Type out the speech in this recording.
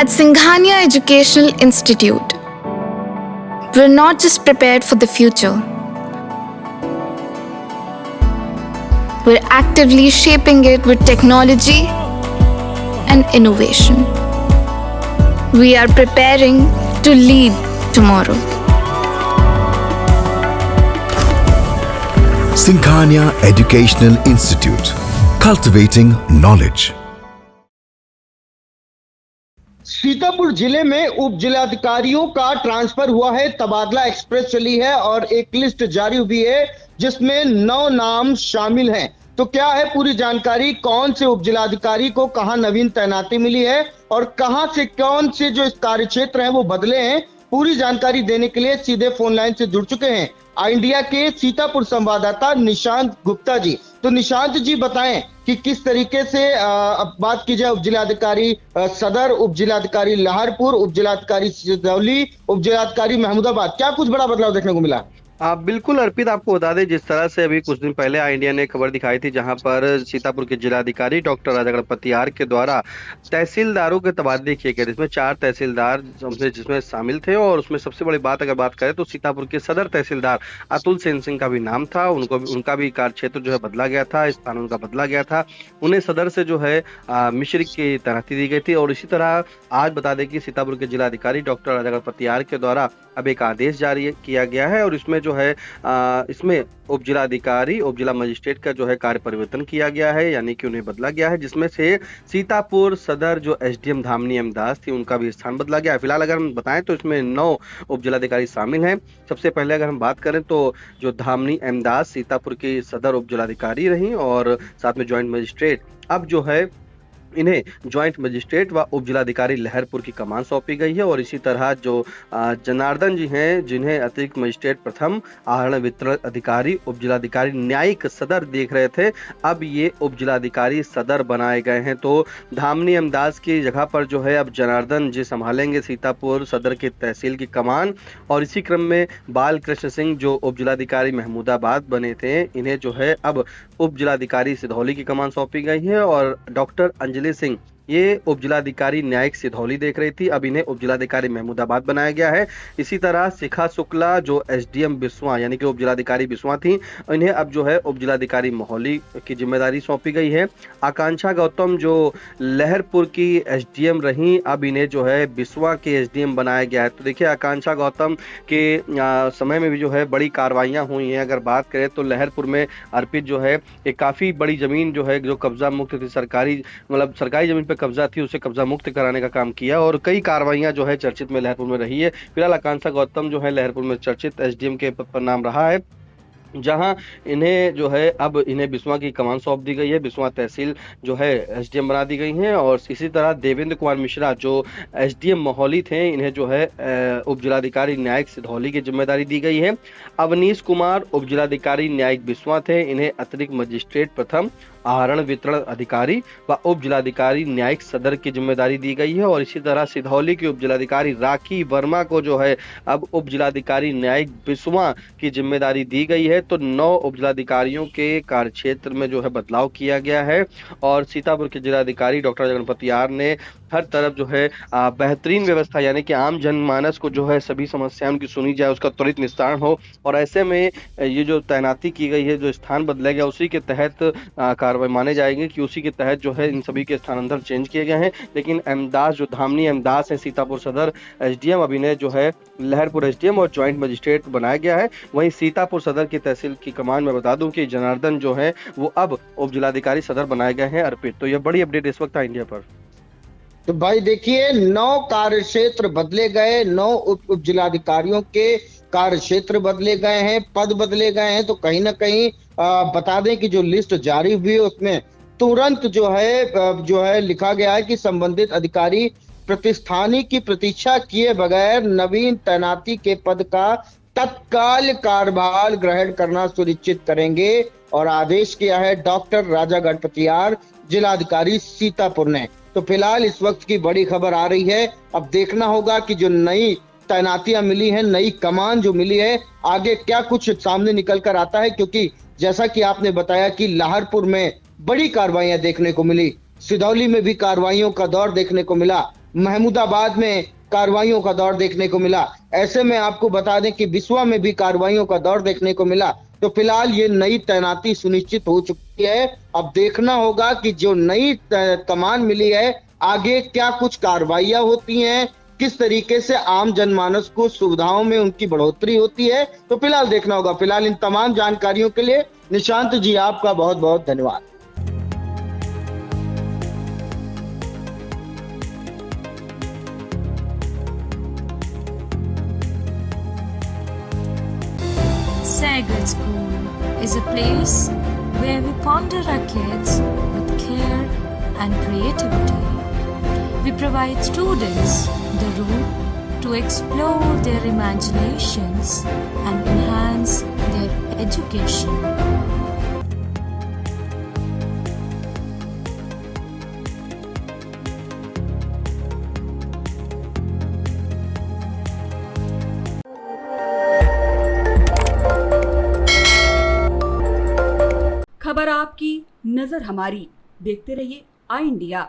At Singhania Educational Institute, we're not just prepared for the future, we're actively shaping it with technology and innovation. We are preparing to lead tomorrow. Singhania Educational Institute, cultivating knowledge. Sitapur जिले में उप जिलाधिकारियों का transfer हुआ है, तबादला express चली है और एक लिस्ट जारी हुई है जिसमें 9 नाम शामिल हैं। तो क्या है पूरी जानकारी, कौन से उप जिलाधिकारी को कहां नवीन तैनाती मिली है और कहां से कौन से जो इस कार्य क्षेत्र हैं वो बदले हैं, पूरी जानकारी देने के लिए सीधे फोन लाइन से जुड़ चुके हैं इंडिया के सीतापुर संवाददाता निशांत गुप्ता जी। तो निशांत जी बताएं कि किस तरीके से अब बात की जाए उप जिलाधिकारी सदर, उप जिलाधिकारी लहरपुर, उप जिलाधिकारी सिधौली, उप जिलाधिकारी महमूदाबाद, क्या कुछ बड़ा बदलाव देखने को मिला? बिल्कुल अर्पित, आपको बता दें जिस तरह से अभी कुछ दिन पहले इंडिया ने खबर दिखाई थी जहां पर सीतापुर के जिलाधिकारी डॉक्टर राजा गणपति आर के द्वारा तहसीलदारों के तबादले किए गए, जिसमें 4 तहसीलदार जिसमें शामिल थे। और उसमें सबसे बड़ी बात अगर बात करें तो सीतापुर के सदर तहसीलदार अतुल सेन सिंह का भी नाम था, उनका भी कार्य क्षेत्र जो है बदला गया था, स्थान उनका बदला गया था। उन्हें सदर से जो है मिश्रिक की तैनाती दी गई थी। और इसी तरह आज बता दें कि सीतापुर के जिलाधिकारी डॉक्टर राजा गणपति आर के द्वारा अब एक आदेश जारी किया गया है और इसमें जो है इसमें उप जिलाधिकारी, उप जिला मजिस्ट्रेट का जो है कार्य परिवर्तन किया गया है, यानी कि उन्हें बदला गया है, जिसमें से सीतापुर सदर जो एसडीएम धामनी एम दास थी उनका भी स्थान बदला गया है। फिलहाल अगर हम बताएं तो इसमें 9 उप जिलाधिकारी शामिल हैं। सबसे पहले अगर हम बात करें तो जो धामनी एम दास सीतापुर की सदर उप जिलाधिकारी रही और साथ में ज्वाइंट मजिस्ट्रेट, अब जो है इन्हें ज्वाइंट मजिस्ट्रेट व उप जिलाधिकारी लहरपुर की कमान सौंपी गई है। और इसी तरह जो जनार्दन जी हैं, जिन्हें अतिरिक्त मजिस्ट्रेट प्रथम आहरण वितरण अधिकारी उप जिलाधिकारी न्यायिक सदर देख रहे थे, अब ये उप जिलाधिकारी सदर बनाए गए हैं। तो धामनी एमदास की जगह पर जो है अब जनार्दन जी संभालेंगे सीतापुर सदर की तहसील की कमान। और इसी क्रम में बाल कृष्ण सिंह जो उप जिलाधिकारी महमूदाबाद बने थे, इन्हें जो है अब उप जिलाधिकारी सिधौली की कमान सौंपी गई है। और डॉक्टर अंजलि सिंह ये उप जिलाधिकारी न्यायिक सिधौली देख रही थी, अब इन्हें उप जिलाधिकारी महमूदाबाद बनाया गया है। इसी तरह शिखा शुक्ला जो एसडीएम बिस्वा यानी कि उप जिलाधिकारी बिस्वा थी, इन्हें अब जो है उप जिलाधिकारी मोहाली की जिम्मेदारी सौंपी गई है। आकांक्षा गौतम जो लहरपुर की एसडीएम रही, अब इन्हें जो है बिस्वा के एसडीएम बनाया गया है। तो देखिए आकांक्षा गौतम के समय में भी जो है बड़ी कार्रवाइयां हुई हैं। अगर बात करें तो लहरपुर में अर्पित जो है एक काफी बड़ी जमीन जो है जो कब्जा मुक्त थी, सरकारी जमीन कब्जा थी, उसे कब्जा मुक्त कराने का काम किया और कई कार्रवाइयां जो है चर्चित में लहरपुर में रही है। फिलहाल आकांक्षा गौतम जो है लहरपुर में चर्चित एसडीएम के पद पर नाम रहा है, जहां इन्हें जो है अब इन्हें बिस्वा की कमान सौंप दी गई है। बिस्वा तहसील जो है एसडीएम बना दी गई हैं। और इसी तरह देवेंद्र कुमार मिश्रा जो एसडीएम मोहाली थे, इन्हें जो है उप जिलाधिकारी न्यायिक सिधौली की जिम्मेदारी दी गई है। अवनीश कुमार उप जिलाधिकारी न्यायिक बिस्वा थे, इन्हें अतिरिक्त मजिस्ट्रेट प्रथम आहरण वितरण अधिकारी व उप जिलाधिकारी न्यायिक सदर की जिम्मेदारी दी गई है। और इसी तरह सिधौली की उप जिलाधिकारी राखी वर्मा को जो है अब उप जिलाधिकारी न्यायिक बिस्वा की जिम्मेदारी दी गई है। तो 9 उप जिलाधिकारियों के कार्यक्षेत्र में जो है बदलाव किया गया है। और सीतापुर के जिलाधिकारी डॉक्टर गणपति आर ने हर तरफ जो है बेहतरीन व्यवस्था, यानी कि आम जनमानस को जो है सभी समस्याओं की सुनी जाए, उसका त्वरित निस्तारण हो। और ऐसे में ये जो तैनाती की गई है, जो स्थान बदला गया, उसी के तहत कार्रवाई माने जाएंगे कि उसी के तहत जो है इन सभी के स्थानांतरण चेंज किए गए हैं। लेकिन एमदास जो धामनी एमदास है सीतापुर सदर एसडीएम, अब इन्हें जो है लहरपुर एसडीएम और ज्वाइंट मजिस्ट्रेट बनाया गया है। वहीं सीतापुर सदर की तहसील की कमान में बता दूं कि जनार्दन जो है वो अब उप जिलाधिकारी सदर बनाए गए हैं। अर्पित, तो यह बड़ी अपडेट इस वक्त इंडिया पर। तो भाई देखिए 9 कार्य क्षेत्र बदले गए, 9 उप जिलाधिकारियों के कार्य क्षेत्र बदले गए हैं, पद बदले गए हैं। तो कहीं ना कहीं बता दें कि जो लिस्ट जारी हुई है उसमें तुरंत जो है लिखा गया है कि संबंधित अधिकारी प्रतिस्थानी की प्रतीक्षा किए बगैर नवीन तैनाती के पद का तत्काल कार्यभार ग्रहण करना सुनिश्चित करेंगे। और आदेश किया है डॉक्टर राजा गणपति आर, जिलाधिकारी सीतापुर ने। तो फिलहाल इस वक्त की बड़ी खबर आ रही है, अब देखना होगा कि जो नई तैनातियां मिली हैं, नई कमान जो मिली है, आगे क्या कुछ सामने निकल कर आता है। क्योंकि जैसा कि आपने बताया कि लहरपुर में बड़ी कार्रवाइयां देखने को मिली, सिधौली में भी कार्रवाइयों का दौर देखने को मिला, महमूदाबाद में कार्रवाइयों का दौर देखने को मिला। ऐसे में आपको बता दें कि बिस्वा में भी कार्रवाइयों का दौर देखने को मिला। तो फिलहाल ये नई तैनाती सुनिश्चित हो चुकी है। अब देखना होगा कि जो नई कमान मिली है आगे क्या कुछ कार्रवाइयां होती हैं, किस तरीके से आम जनमानस को सुविधाओं में उनकी बढ़ोतरी होती है, तो फिलहाल देखना होगा। फिलहाल इन तमाम जानकारियों के लिए निशांत जी आपका बहुत बहुत धन्यवाद। Sagar School is a place where we ponder our kids with care and creativity. We provide students the room to explore their imaginations and enhance their education. खबर आपकी, नजर हमारी। देखते रहिए आई इंडिया।